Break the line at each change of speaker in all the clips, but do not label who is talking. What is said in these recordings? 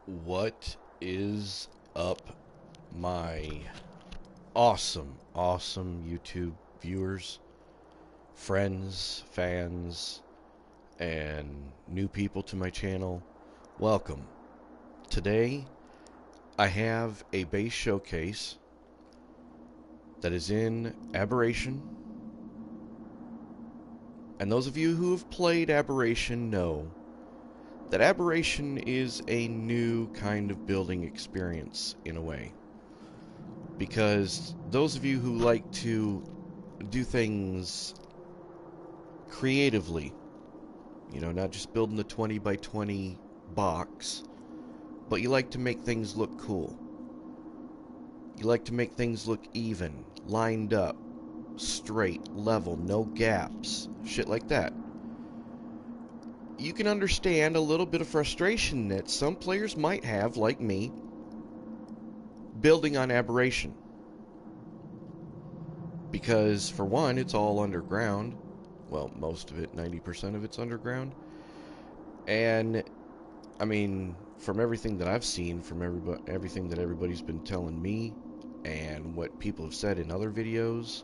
What is up, my awesome YouTube viewers, friends, fans, and new people to my channel? Welcome. Today, I have a base showcase that is in Aberration. And those of you who have played Aberration know that Aberration is a new kind of building experience in a way. Because those of you who like to do things creatively, you know, not just building the 20 by 20 box, but you like to make things look cool. You like to make things look even, lined up, straight, level, no gaps, shit like that. You can understand a little bit of frustration that some players might have, like me, building on Aberration. Because, for one, it's all underground. Well, most of it, 90% of it's underground. And, I mean, from everything that I've seen, from everything that everybody's been telling me, and what people have said in other videos,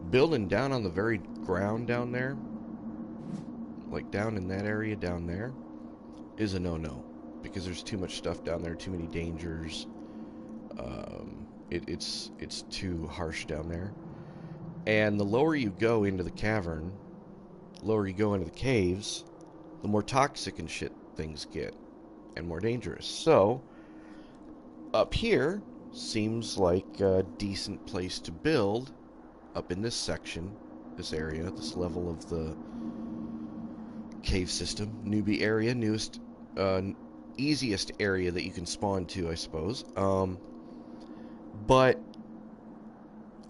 building down on the very ground down there, like down in that area down there, is a no-no. Because there's too much stuff down there, too many dangers. It's too harsh down there. And the lower you go into the cavern, lower you go into the caves, the more toxic and shit things get, and more dangerous. So, up here seems like a decent place to build, up in this section, this area, this level of the cave system. Newbie area, newest, easiest area that you can spawn to, I suppose. But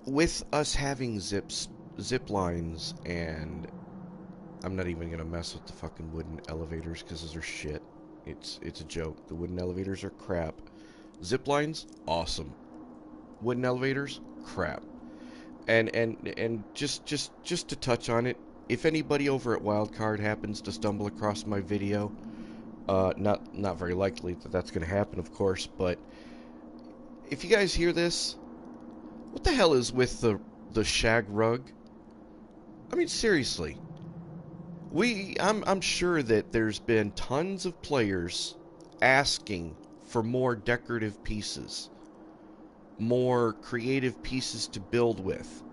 with us having zip lines, and I'm not even gonna mess with the fucking wooden elevators because those are shit. It's a joke. The wooden elevators are crap. Zip lines, awesome. Wooden elevators, crap. And just to touch on it, if anybody over at Wildcard happens to stumble across my video, not very likely that that's gonna happen, of course, but if you guys hear this, what the hell is with the shag rug? I mean, seriously. I'm sure that there's been tons of players asking for more decorative pieces, more creative pieces to build with,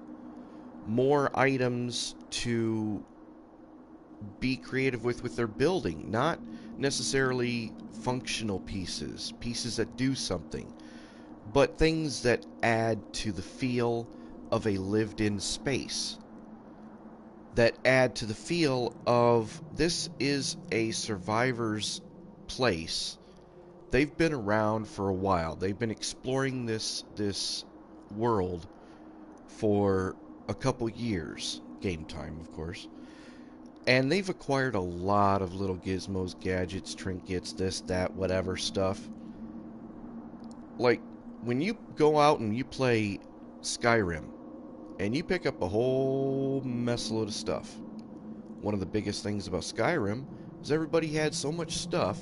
more items to be creative with their building, not necessarily functional pieces that do something, but things that add to the feel of a lived-in space, that add to the feel of this is a survivor's place. They've been around for a while. They've been exploring this world for a couple years, game time, of course, and they've acquired a lot of little gizmos, gadgets, trinkets, this, that, whatever stuff. Like, when you go out and you play Skyrim, and you pick up a whole mess load of stuff, one of the biggest things about Skyrim is everybody had so much stuff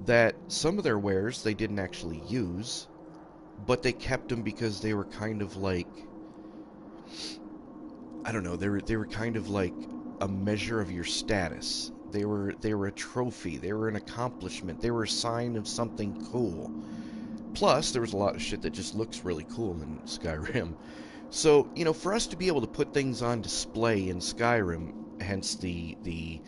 that some of their wares they didn't actually use, but they kept them because they were kind of like, I don't know, they were kind of like a measure of your status. They were a trophy, they were an accomplishment, they were a sign of something cool. Plus, there was a lot of shit that just looks really cool in Skyrim. So, you know, for us to be able to put things on display in Skyrim, hence the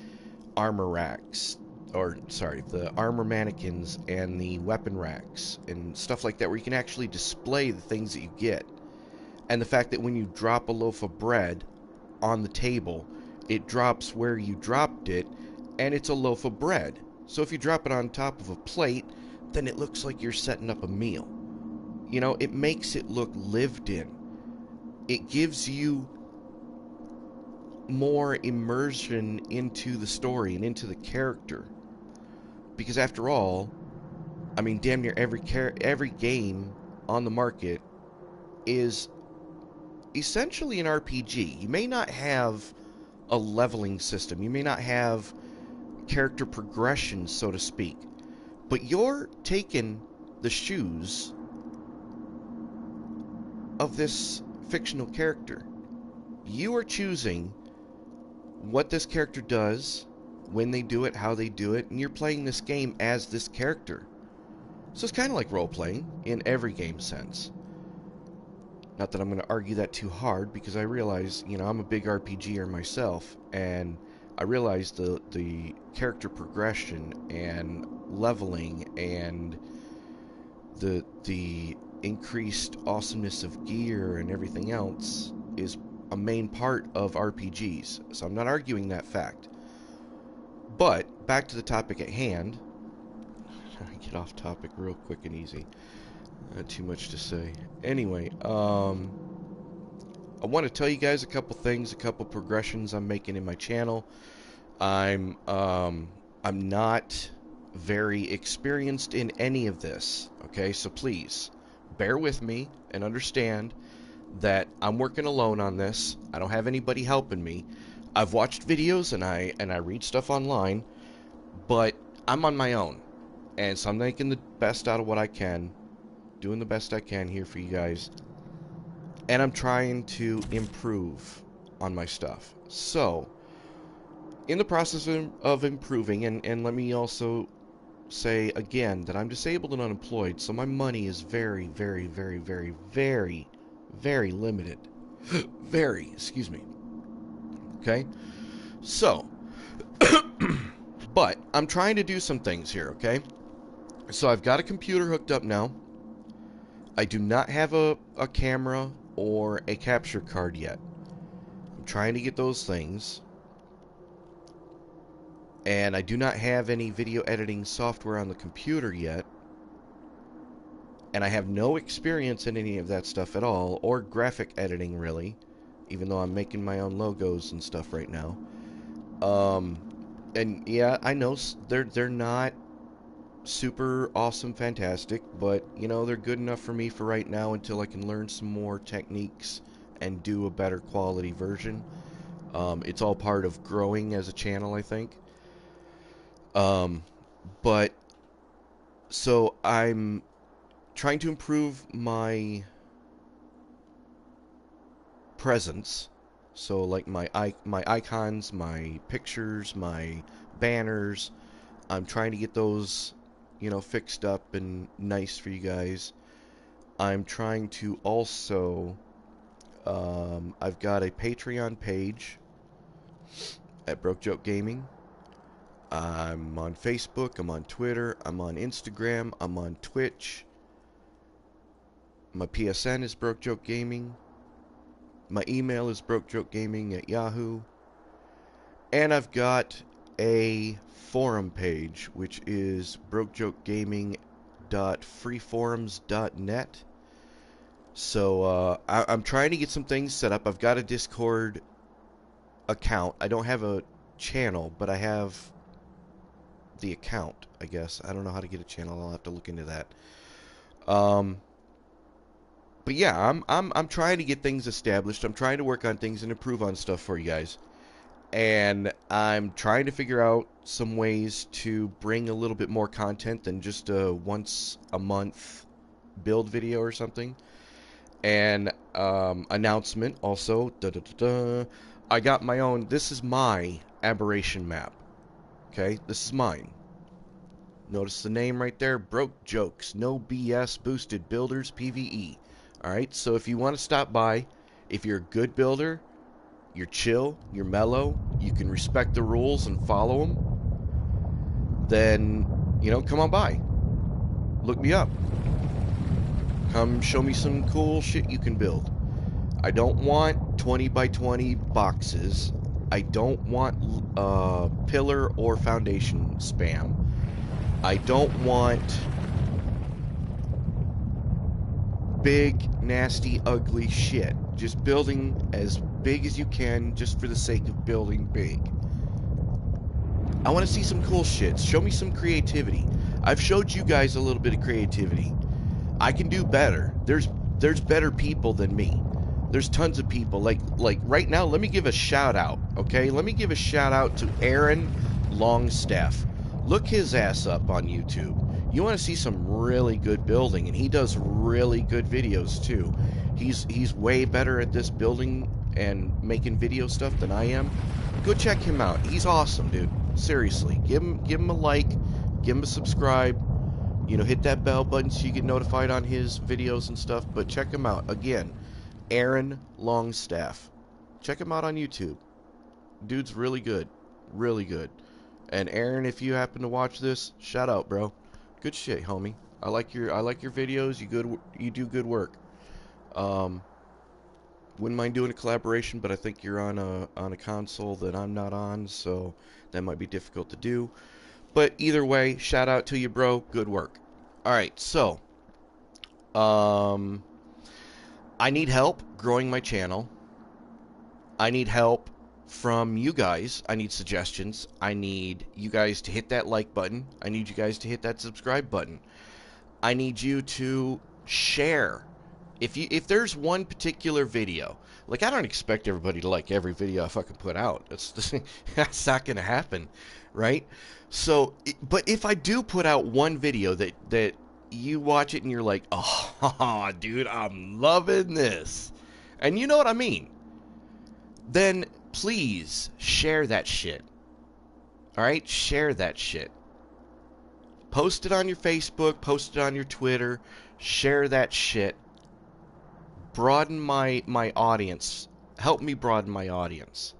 armor racks, or, sorry, the armor mannequins and the weapon racks and stuff like that, where you can actually display the things that you get. And the fact that when you drop a loaf of bread on the table, it drops where you dropped it, and it's a loaf of bread. So if you drop it on top of a plate, then it looks like you're setting up a meal. You know, it makes it look lived in. It gives you more immersion into the story and into the character. Because after all, I mean, damn near every game on the market is essentially an RPG. You may not have a leveling system. You may not have character progression, so to speak. But you're taking the shoes of this fictional character. You are choosing what this character does, when they do it, how they do it, and you're playing this game as this character. So it's kind of like role-playing in every game sense. Not that I'm going to argue that too hard, because I realize, you know, I'm a big RPGer myself, and I realize the character progression and leveling and the increased awesomeness of gear and everything else is a main part of RPGs. So I'm not arguing that fact. But back to the topic at hand. I get off topic real quick and easy. Not too much to say. Anyway, I want to tell you guys a couple things, a couple progressions I'm making in my channel. I'm not very experienced in any of this, okay? So please bear with me and understand that I'm working alone on this. I don't have anybody helping me. I've watched videos and I read stuff online, but I'm on my own. And so I'm making the best out of what I can, doing the best I can here for you guys. And I'm trying to improve on my stuff. So, in the process of improving, and let me also say again that I'm disabled and unemployed, so my money is very, very, very, very, very, very limited. Excuse me. Okay? So, but I'm trying to do some things here, okay? So I've got a computer hooked up now. I do not have a camera or a capture card yet. I'm trying to get those things. And I do not have any video editing software on the computer yet. And I have no experience in any of that stuff at all, or graphic editing really, even though I'm making my own logos and stuff right now. And yeah, I know they're not super awesome, fantastic, but you know, they're good enough for me for right now until I can learn some more techniques and do a better quality version. It's all part of growing as a channel, I think. But so I'm trying to improve my presence. So like my icons, my pictures, my banners, I'm trying to get those, you know, fixed up and nice for you guys. I'm trying to also, I've got a Patreon page at BrokeJokeGaming. I'm on Facebook, I'm on Twitter, I'm on Instagram, I'm on Twitch. My PSN is BrokeJokeGaming. My email is BrokeJokeGaming@Yahoo. And I've got a forum page, which is BrokeJokeGaming.freeforums.net. So I'm trying to get some things set up. I've got a Discord account. I don't have a channel, but I have the account, I guess. I don't know how to get a channel. I'll have to look into that. But yeah, I'm trying to get things established. I'm trying to work on things and improve on stuff for you guys. And I'm trying to figure out some ways to bring a little bit more content than just a once a month build video or something. And announcement also. I got my own. This is my Aberration map. Okay, this is mine. Notice the name right there, Broke Jokes, no BS, boosted builders, PvE. Alright, so if you want to stop by, if you're a good builder, you're chill, you're mellow, you can respect the rules and follow them, then, you know, come on by. Look me up. Come show me some cool shit you can build. I don't want 20 by 20 boxes. I don't want pillar or foundation spam. I don't want big, nasty, ugly shit. Just building as big as you can just for the sake of building big. I want to see some cool shit. Show me some creativity. I've showed you guys a little bit of creativity. I can do better. There's better people than me. There's tons of people. Like right now, let me give a shout out, okay? Let me give a shout out to Aaron Longstaff. Look his ass up on YouTube. You want to see some really good building, and he does really good videos too. He's way better at this building and making video stuff than I am. Go check him out. He's awesome, dude. Seriously, give him a like, give him a subscribe. You know, hit that bell button so you get notified on his videos and stuff. But check him out again, Aaron Longstaff. Check him out on YouTube. Dude's really good, really good. And Aaron, if you happen to watch this, shout out, bro. Good shit, homie. I like your videos. You do good work. Wouldn't mind doing a collaboration, but I think you're on a console that I'm not on, so that might be difficult to do. But either way, shout out to you, bro. Good work. All right, so I need help growing my channel. I need help from you guys. I need suggestions. I need you guys to hit that like button. I need you guys to hit that subscribe button. I need you to share. If there's one particular video, like, I don't expect everybody to like every video I fucking put out. That's not gonna happen, right? So, but if I do put out one video that you watch it and you're like, oh, dude, I'm loving this, and you know what I mean, then please share that shit. Alright? Share that shit. Post it on your Facebook, post it on your Twitter, share that shit. Broaden my audience. Help me broaden my audience.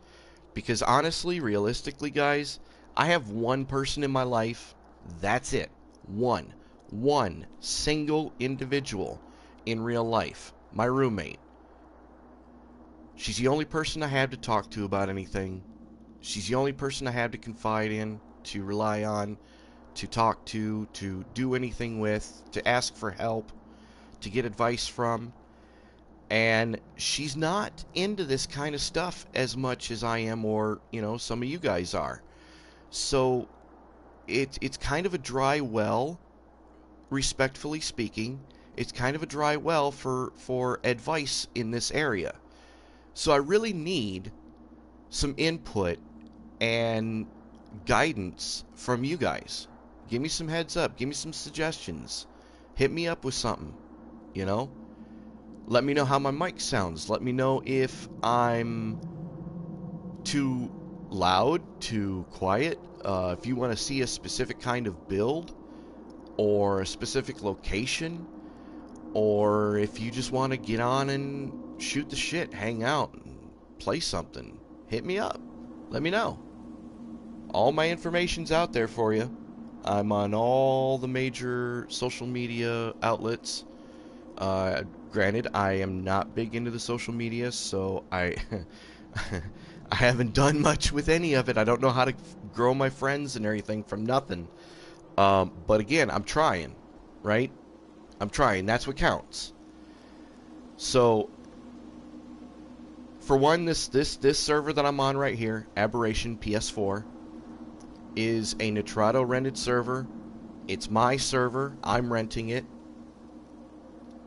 Because honestly, realistically, guys, I have one person in my life. That's it. One single individual in real life. My roommate. She's the only person I have to talk to about anything. She's the only person I have to confide in, to rely on, to talk to do anything with, to ask for help, to get advice from. And she's not into this kind of stuff as much as I am, or, you know, some of you guys are. So it's kind of a dry well, respectfully speaking. It's kind of a dry well for advice in this area. So I really need some input and guidance from you guys. Give me some heads up. Give me some suggestions. Hit me up with something, you know? Let me know how my mic sounds. Let me know if I'm too loud, too quiet. If you want to see a specific kind of build or a specific location, or if you just want to get on and shoot the shit, hang out, and play something, hit me up. Let me know. All my information's out there for you. I'm on all the major social media outlets. Granted, I am not big into the social media, so I haven't done much with any of it. I don't know how to grow my friends and everything from nothing. But again, I'm trying, right? I'm trying. That's what counts. So, for one, this server that I'm on right here, Aberration PS4, is a Nitrado rented server. It's my server. I'm renting it.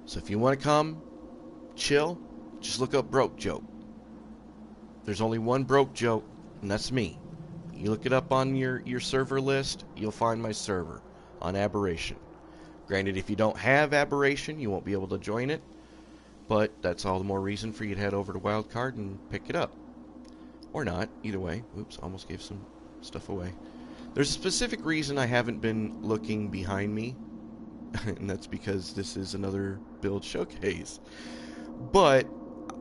So if you want to come, chill, just look up BrokeJoke. There's only one BrokeJoke, and that's me. You look it up on your server list, you'll find my server on Aberration. Granted, if you don't have Aberration, you won't be able to join it, but that's all the more reason for you to head over to Wildcard and pick it up. Or not, either way. Oops, almost gave some stuff away. There's a specific reason I haven't been looking behind me, and that's because this is another build showcase. But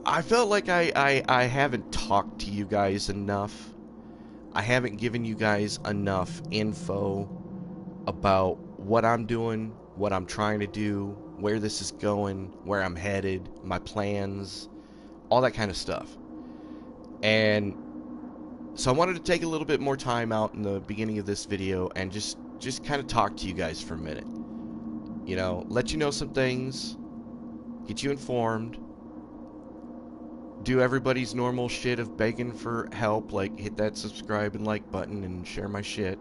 I felt like I haven't talked to you guys enough. I haven't given you guys enough info about what I'm doing, what I'm trying to do, where this is going, where I'm headed, my plans, all that kind of stuff. And so I wanted to take a little bit more time out in the beginning of this video and just kind of talk to you guys for a minute. You know, let you know some things, get you informed, do everybody's normal shit of begging for help, like hit that subscribe and like button and share my shit.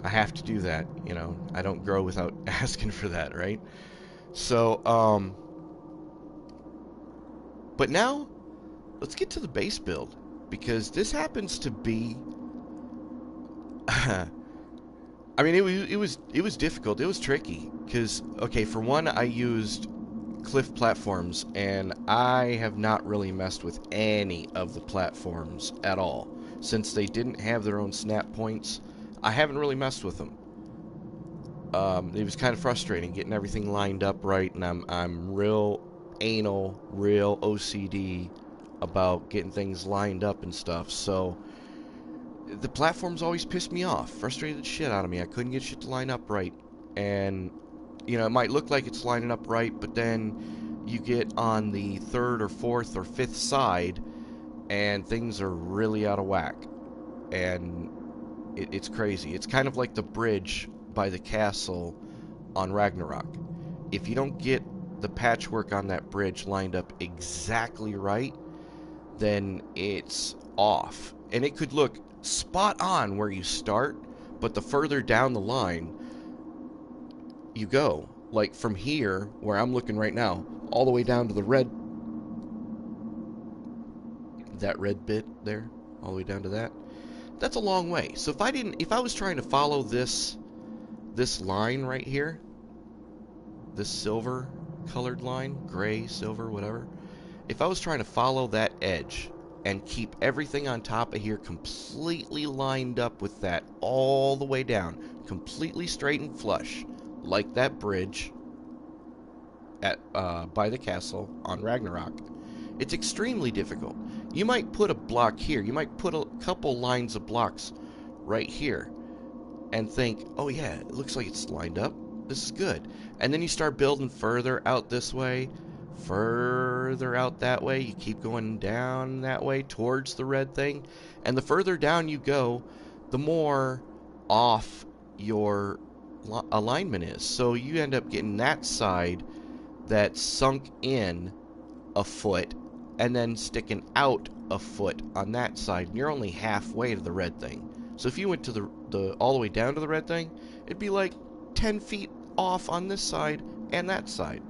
I have to do that, you know. I don't grow without asking for that, right? So, but now, let's get to the base build, because this happens to be I mean, it was difficult. It was tricky because, okay, for one, I used cliff platforms, and I have not really messed with any of the platforms at all since they didn't have their own snap points. I haven't really messed with them. It was kind of frustrating getting everything lined up right, and I'm real anal, real OCD about getting things lined up and stuff. So the platforms always pissed me off, frustrated the shit out of me. I couldn't get shit to line up right, and you know, it might look like it's lining up right, but then you get on the third or fourth or fifth side, and things are really out of whack, and it's crazy. It's kind of like the bridge by the castle on Ragnarok. If you don't get the patchwork on that bridge lined up exactly right, then it's off. And it could look spot on where you start, but the further down the line you go, like from here, where I'm looking right now, all the way down to the red, that red bit there, all the way down to that, that's a long way. So if I was trying to follow this line right here, this silver colored line, gray, silver, whatever, if I was trying to follow that edge and keep everything on top of here completely lined up with that all the way down, completely straight and flush, like that bridge at by the castle on Ragnarok, it's extremely difficult. You might put a block here, you might put a couple lines of blocks right here, and think, oh yeah, it looks like it's lined up, this is good. And then you start building further out this way, further out that way, you keep going down that way towards the red thing, and the further down you go, the more off your alignment is. So you end up getting that side that's sunk in a foot and then sticking out a foot on that side, and you're only halfway to the red thing. So if you went to the all the way down to the red thing, it'd be like 10 feet off on this side and that side.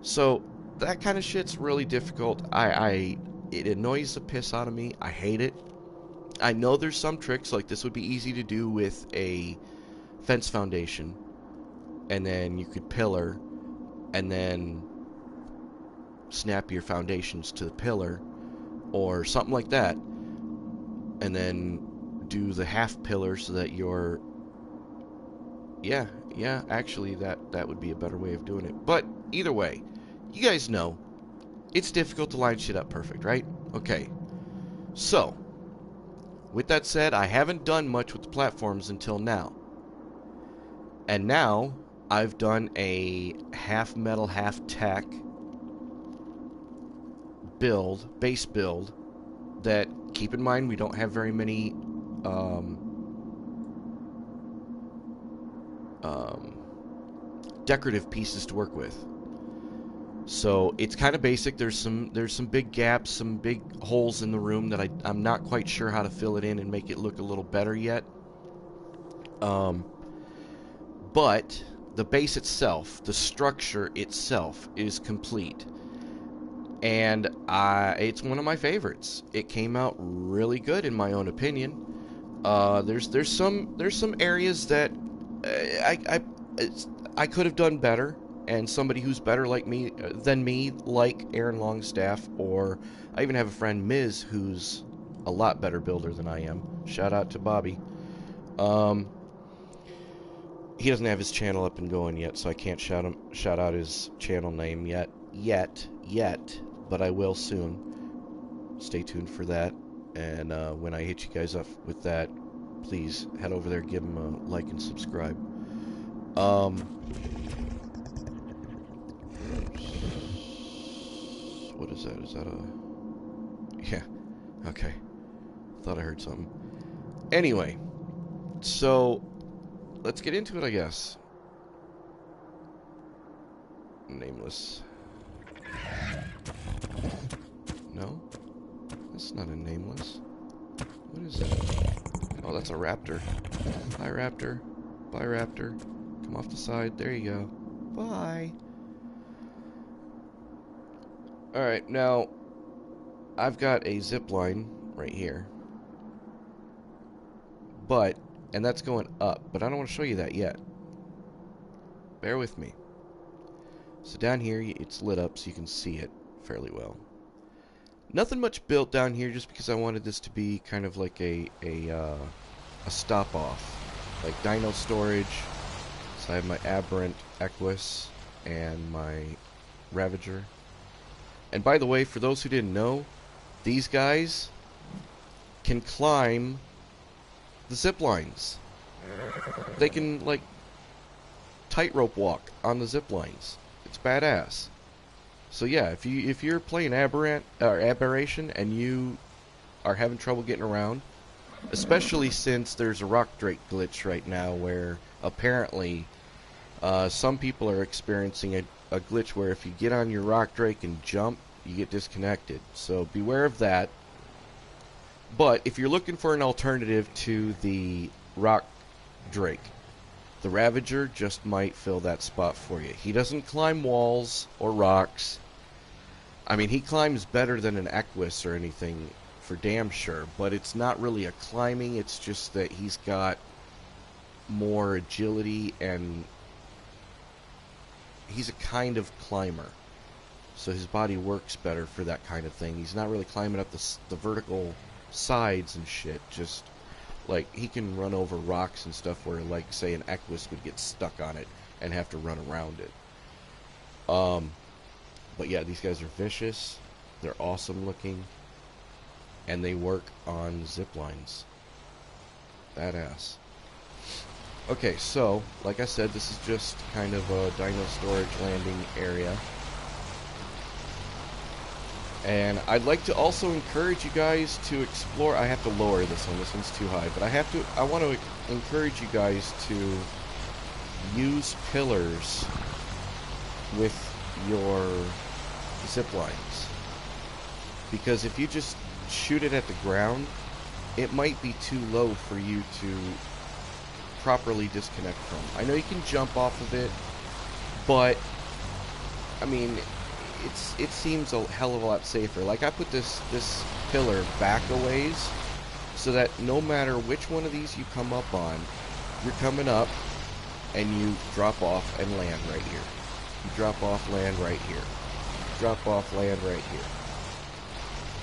So that kind of shit's really difficult. It annoys the piss out of me. I hate it. I know there's some tricks, like this would be easy to do with a fence foundation, and then you could pillar and then snap your foundations to the pillar or something like that, and then do the half pillar so that you're yeah, actually that would be a better way of doing it. But either way, you guys know it's difficult to line shit up perfect, right? Okay, so with that said, I haven't done much with the platforms until now, and now I've done a half metal half tech build, base build, that, keep in mind, we don't have very many decorative pieces to work with. So it's kind of basic. There's some big gaps, some big holes in the room that I'm not quite sure how to fill it in and make it look a little better yet. But the base itself, the structure itself, is complete. And it's one of my favorites. It came out really good in my own opinion. There's some areas that I could have done better, and somebody who's better than me, like Aaron Longstaff, or I even have a friend Miz who's a lot better builder than I am. Shout out to Bobby. He doesn't have his channel up and going yet, so I can't shout out his channel name yet. But I will soon. Stay tuned for that. And when I hit you guys up with that, please head over there, give him a like and subscribe. What is that? Is that a... Yeah. Okay. Thought I heard something. Anyway, so let's get into it, I guess. Nameless. No? That's not a nameless. What is that? Oh, that's a raptor. Hi, raptor. Bye, raptor. Come off the side. There you go. Bye. Alright, now, I've got a zip line right here. But And that's going up, but I don't want to show you that yet. Bear with me. So down here, it's lit up so you can see it fairly well. Nothing much built down here just because I wanted this to be kind of like a stop off. Like dino storage. So I have my Aberrant Equus and my Ravager. And by the way, for those who didn't know, these guys can climb the zip lines. They can, like, tightrope walk on the zip lines. It's badass. So yeah, if you're playing Aberration and you are having trouble getting around, especially since there's a rock drake glitch right now where apparently some people are experiencing a glitch where if you get on your rock drake and jump, you get disconnected. So beware of that. But if you're looking for an alternative to the rock drake, the Ravager just might fill that spot for you. He doesn't climb walls or rocks. I mean, he climbs better than an Equus or anything, for damn sure. But it's not really a climbing. It's just that he's got more agility and he's a kind of climber. So his body works better for that kind of thing. He's not really climbing up the vertical sides and shit. Just, like, he can run over rocks and stuff where, like, say, an Equus would get stuck on it and have to run around it. But yeah, these guys are vicious. They're awesome looking. And they work on zip lines. Badass. Okay, so, like I said, this is just kind of a dino storage landing area. And I'd like to also encourage you guys to explore. I have to lower this one. This one's too high. But I want to encourage you guys to use pillars with your zip lines. Because if you just shoot it at the ground, it might be too low for you to properly disconnect from. I know you can jump off of it, but I mean, it seems a hell of a lot safer. Like, I put this pillar back a ways so that no matter which one of these you come up on, you're coming up and you drop off and land right here. You drop off, land right here. Drop off, land right here.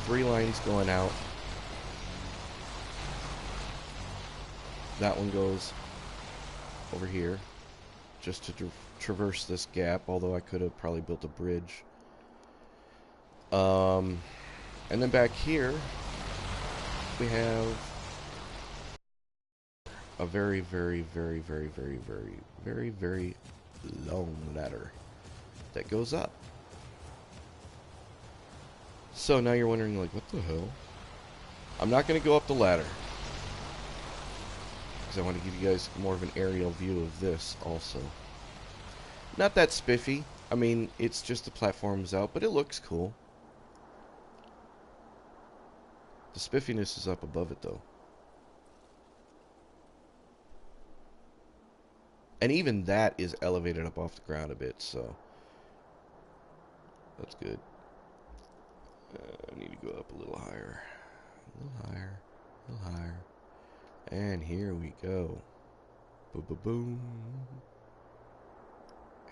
3 lines going out. That one goes over here just to traverse this gap, although I could have probably built a bridge. And then back here we have a very, very, very, very, very, very, very, very long ladder that goes up. So now you're wondering, like, what the hell? I'm not going to go up the ladder because I want to give you guys more of an aerial view of this also. Not that spiffy. I mean, it's just the platform's out, but it looks cool. The spiffiness is up above it, though. And even that is elevated up off the ground a bit, so that's good. I need to go up a little higher. A little higher. A little higher. And here we go. Boom, boom, boom.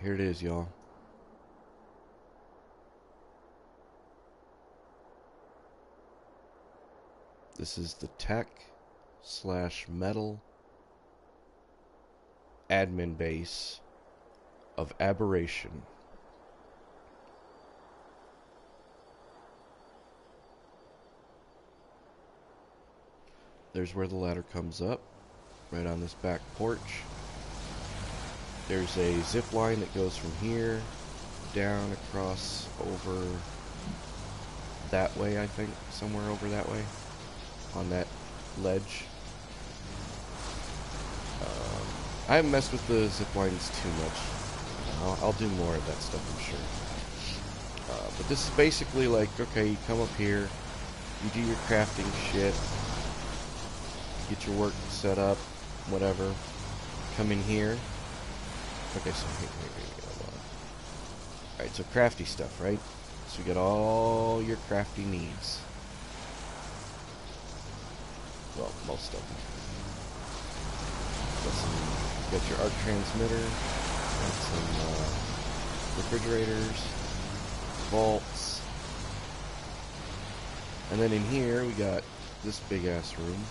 Here it is, y'all. This is the tech/metal admin base of Aberration. There's where the ladder comes up, right on this back porch. There's a zip line that goes from here down across over that way, I think, somewhere over that way on that ledge. I haven't messed with the zip lines too much. I'll do more of that stuff, I'm sure. But this is basically like, okay, you come up here, you do your crafting shit, get your work set up, whatever. Come in here. Okay, so alright, so crafty stuff, right? So you get all your crafty needs. Well, most of them. Got your arc transmitter, got some refrigerators, vaults, and then in here we got this big ass room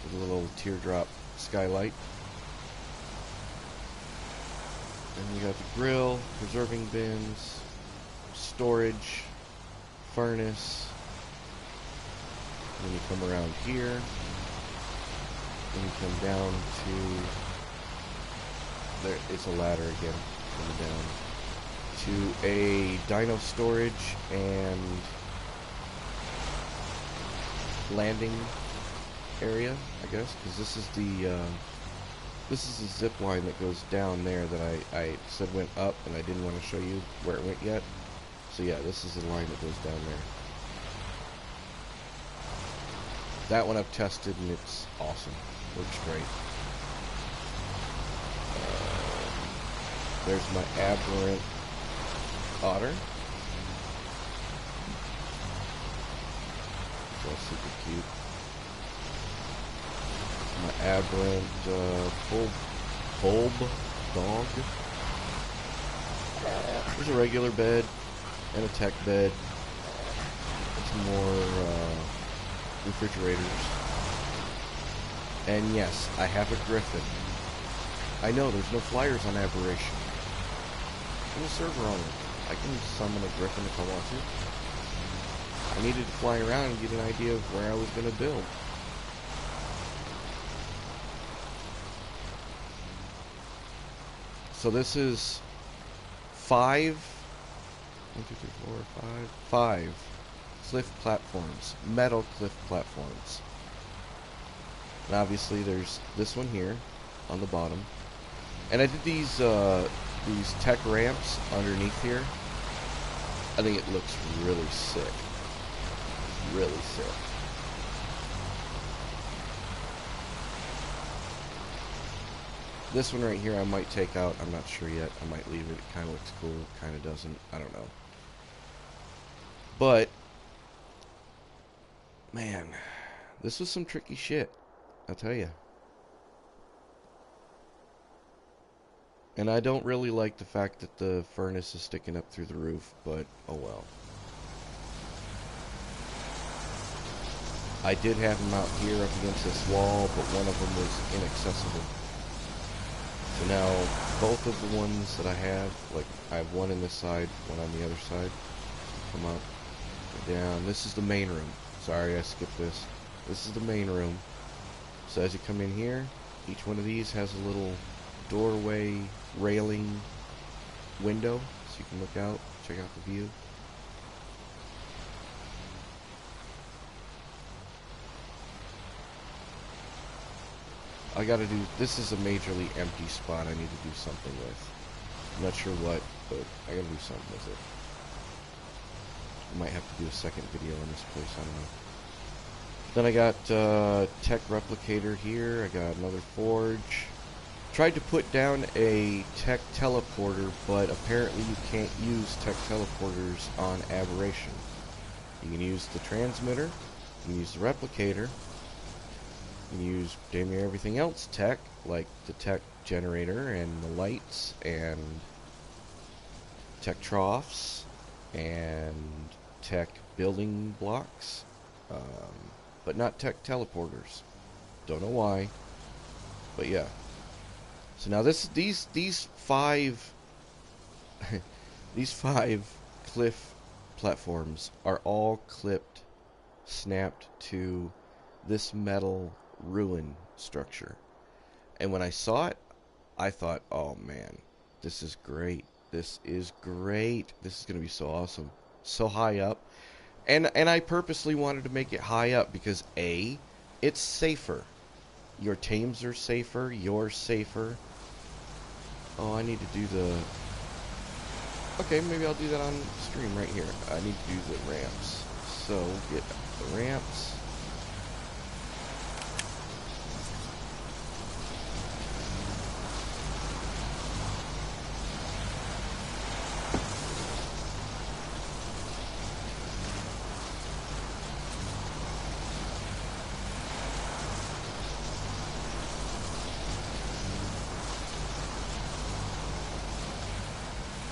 with a little teardrop skylight. And we got the grill, preserving bins, storage, furnace. And then you come around here, and you come down to, there, it's a ladder again, coming down to a dino storage and landing area, I guess, because this is the zip line that goes down there that I said went up, and I didn't want to show you where it went yet. So yeah, this is the line that goes down there. That one I've tested, and it's awesome. Works great. There's my aberrant otter. It's all super cute. My aberrant bulb dog. There's a regular bed and a tech bed. Some more refrigerators. And yes, I have a griffin. I know there's no flyers on Aberration. I'm a server owner. I can summon a griffin if I want to. I needed to fly around and get an idea of where I was going to build. So this is five cliff platforms, metal cliff platforms. And obviously there's this one here on the bottom. And I did these tech ramps underneath here. I think it looks really sick. Really sick. This one right here I might take out. I'm not sure yet. I might leave it. It kind of looks cool. Kind of doesn't. I don't know. But, man, this was some tricky shit. I'll tell you. And I don't really like the fact that the furnace is sticking up through the roof, but oh well. I did have them out here up against this wall, but one of them was inaccessible. So now, both of the ones that I have, like, I have one in this side, one on the other side. Come up, go down. This is the main room. Sorry, I skipped this. This is the main room. So as you come in here, each one of these has a little doorway railing window, so you can look out, check out the view. I gotta do, this is a majorly empty spot I need to do something with. I'm not sure what, but I gotta do something with it. I might have to do a second video on this place, I don't know. Then I got tech replicator here, I got another forge. Tried to put down a tech teleporter, but apparently you can't use tech teleporters on Aberration. You can use the transmitter, you can use the replicator, you can use damn near everything else tech, like the tech generator and the lights and tech troughs and tech building blocks, but not tech teleporters. Don't know why, but yeah. So now these five these five cliff platforms are all clipped, snapped to this metal ruin structure. And when I saw it, I thought, oh man, this is great. This is great. This is going to be so awesome. So high up. And I purposely wanted to make it high up because A, it's safer. Your teams are safer, you're safer. Oh, I need to do the... Okay, maybe I'll do that on stream right here. I need to do the ramps. So, get the ramps.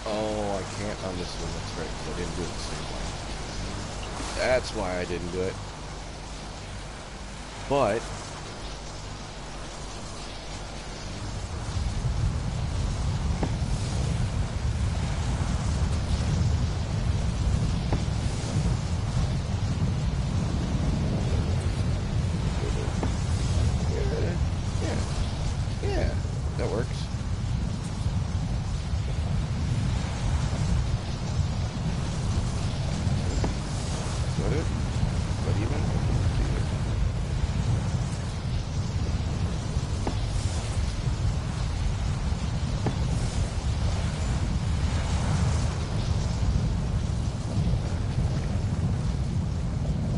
Oh, I can't on this one. That's right, 'cause I didn't do it the same way. That's why I didn't do it. But yeah, yeah, that works. Is that it? Is that even?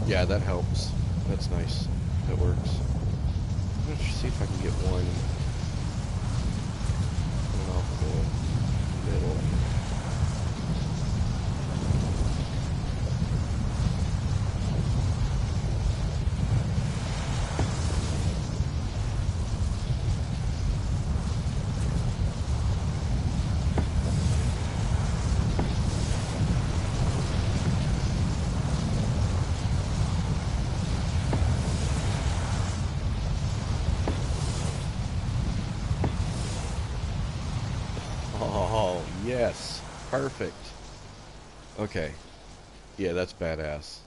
Yeah, that helps. That's nice. That works. Let's see if I can get one off the middle. Oh, yes. Perfect. Okay. Yeah, that's badass.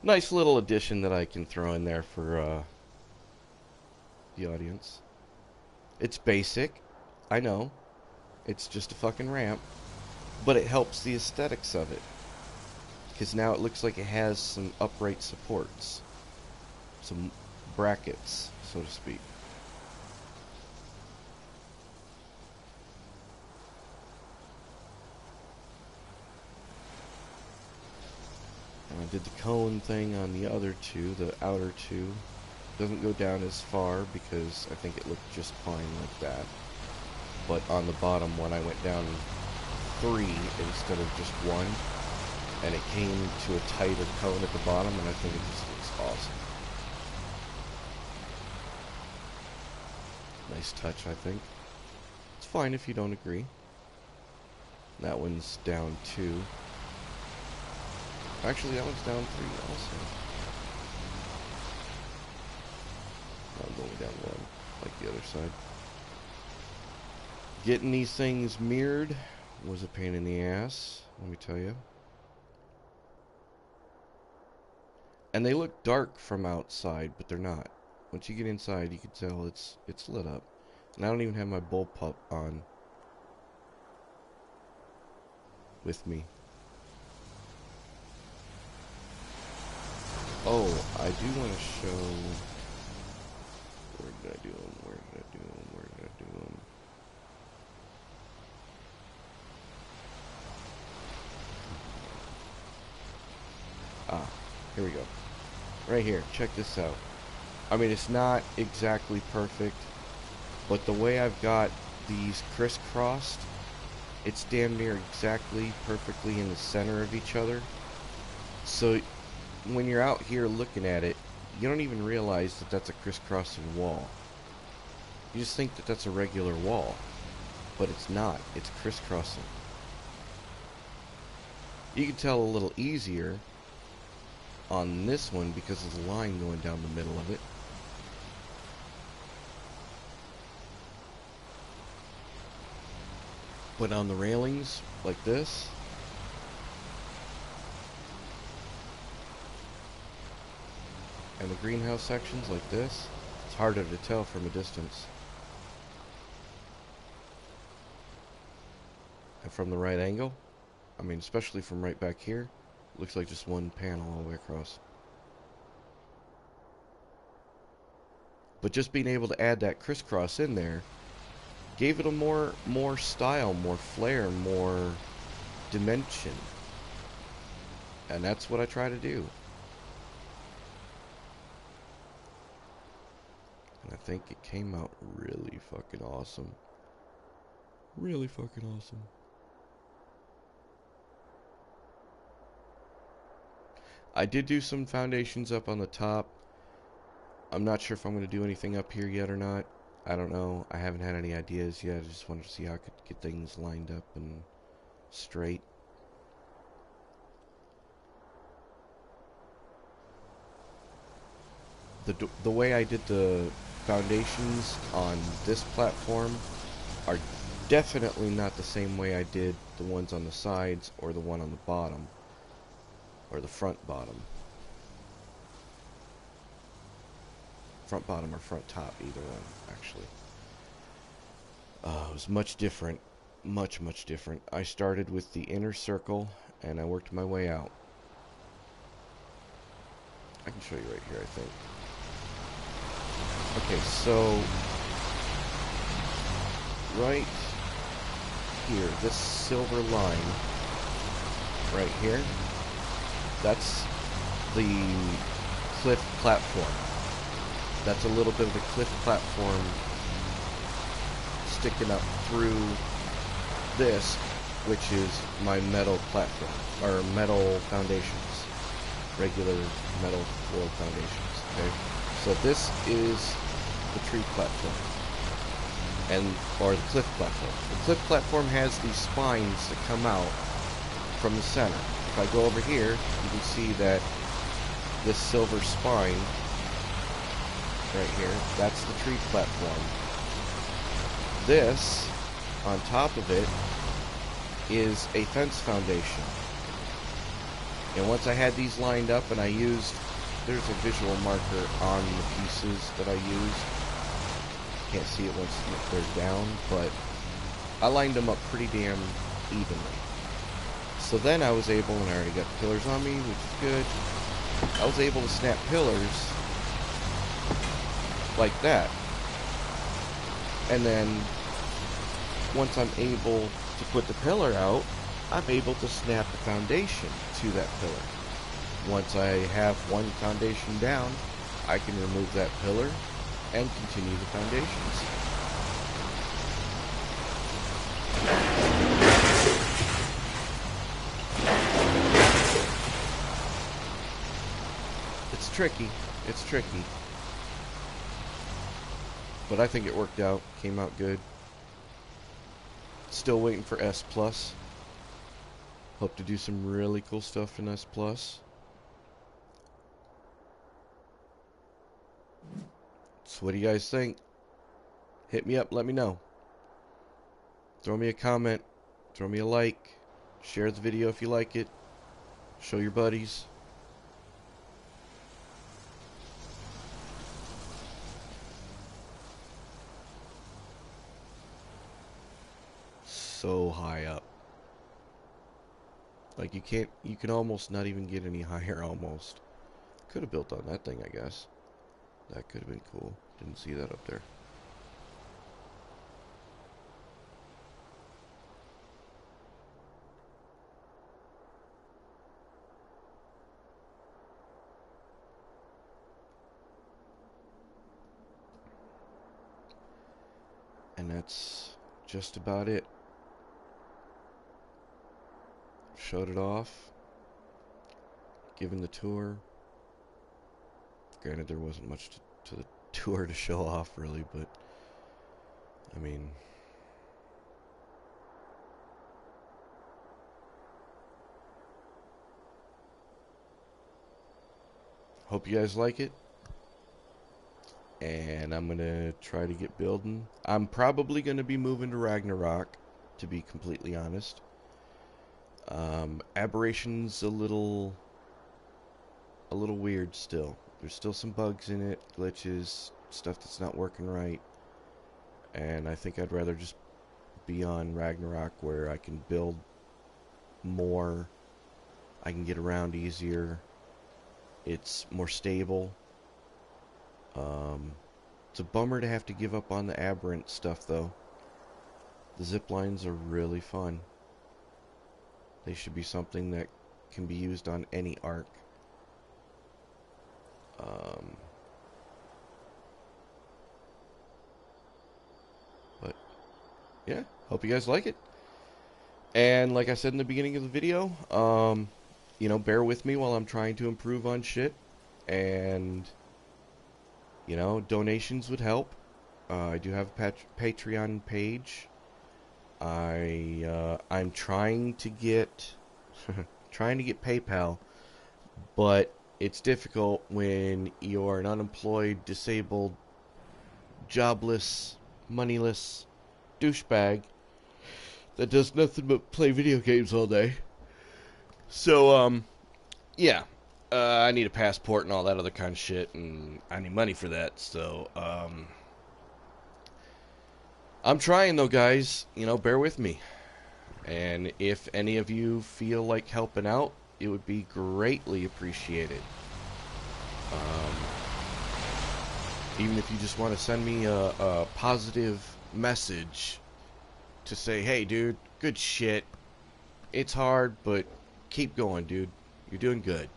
Nice little addition that I can throw in there for the audience. It's basic. I know. It's just a fucking ramp. But it helps the aesthetics of it. Because now it looks like it has some upright supports. Some brackets, so to speak. And I did the cone thing on the other two, the outer two. Doesn't go down as far because I think it looked just fine like that. But on the bottom one, I went down 3 instead of just 1. And it came to a tighter cone at the bottom, and I think it just looks awesome. Nice touch, I think. It's fine if you don't agree. That one's down 2. Actually, that one's down 3 also. That one's only down 1, like the other side. Getting these things mirrored was a pain in the ass, let me tell you. And they look dark from outside, but they're not. Once you get inside, you can tell it's lit up. And I don't even have my bullpup on with me. Oh, I do want to show... Where did I do them? Where did I do them? Where did I do them? Ah, here we go. Right here, check this out. I mean, it's not exactly perfect, but the way I've got these crisscrossed, it's damn near exactly perfectly in the center of each other. So when you're out here looking at it, you don't even realize that that's a crisscrossing wall. You just think that that's a regular wall, but it's not. It's crisscrossing. You can tell a little easier on this one because there's a line going down the middle of it. But on the railings, like this, and the greenhouse sections like this, it's harder to tell from a distance. And from the right angle, I mean, especially from right back here, looks like just one panel all the way across. But just being able to add that crisscross in there gave it a more style, more flair, more dimension. And that's what I try to do. And I think it came out really fucking awesome. Really fucking awesome. I did do some foundations up on the top. I'm not sure if I'm going to do anything up here yet or not. I don't know. I haven't had any ideas yet. I just wanted to see how I could get things lined up and straight. The way I did the foundations on this platform are definitely not the same way I did the ones on the sides or the one on the bottom. Or the front bottom. Front bottom or front top, either one, actually. It was much different. Much different. I started with the inner circle, and I worked my way out. I can show you right here, I think. Okay, so right here, this silver line right here, that's the cliff platform. That's a little bit of the cliff platform sticking up through this, which is my metal platform, or metal foundations. Regular metal floor foundations, okay? So this is the tree platform, or the cliff platform. The cliff platform has these spines that come out from the center. If I go over here, you can see that this silver spine right here, that's the tree platform. This, on top of it, is a fence foundation. And once I had these lined up and I used, there's a visual marker on the pieces that I used. Can't see it once they're down, but I lined them up pretty damn evenly. So then I was able, and I already got the pillars on me, which is good. I was able to snap pillars like that. And then once I'm able to put the pillar out, I'm able to snap the foundation to that pillar. Once I have one foundation down, I can remove that pillar and continue the foundations. It's tricky. It's tricky. But I think it worked out. Came out good. Still waiting for S+. Hope to do some really cool stuff in S+. So what do you guys think? Hit me up, let me know. Throw me a comment, throw me a like, share the video if you like it, show your buddies. So high up. Like you can almost not even get any higher almost. Could have built on that thing, I guess. That could have been cool. Didn't see that up there. And that's just about it. Showed it off. Given the tour. Granted, there wasn't much to the tour to show off, really, but I mean, hope you guys like it. And I'm gonna try to get building. I'm probably gonna be moving to Ragnarok, to be completely honest. Aberration's a little weird still. There's still some bugs in it, glitches, stuff that's not working right. And I think I'd rather just be on Ragnarok, where I can build more, I can get around easier, it's more stable. It's a bummer to have to give up on the aberrant stuff, though. The zip lines are really fun. They should be something that can be used on any arc. But yeah, hope you guys like it. And like I said in the beginning of the video, you know, bear with me while I'm trying to improve on shit. And you know, donations would help. I do have a Patreon page. I'm trying to get trying to get PayPal, but it's difficult when you're an unemployed, disabled, jobless, moneyless douchebag that does nothing but play video games all day. So, yeah. I need a passport and all that other kind of shit, and I need money for that. So, I'm trying though, guys. You know, bear with me. And if any of you feel like helping out, it would be greatly appreciated. Um, Even if you just want to send me a positive message to say, hey, dude, good shit. It's hard, but keep going, dude. You're doing good.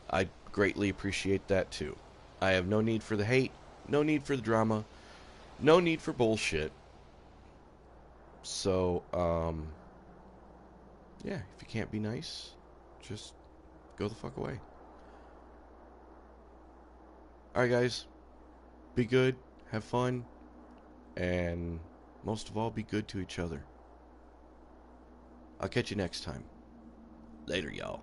I greatly appreciate that, too. I have no need for the hate, no need for the drama, no need for bullshit. So, yeah, if you can't be nice, just go the fuck away. Alright, guys. Be good, have fun, and most of all, be good to each other. I'll catch you next time. Later, y'all.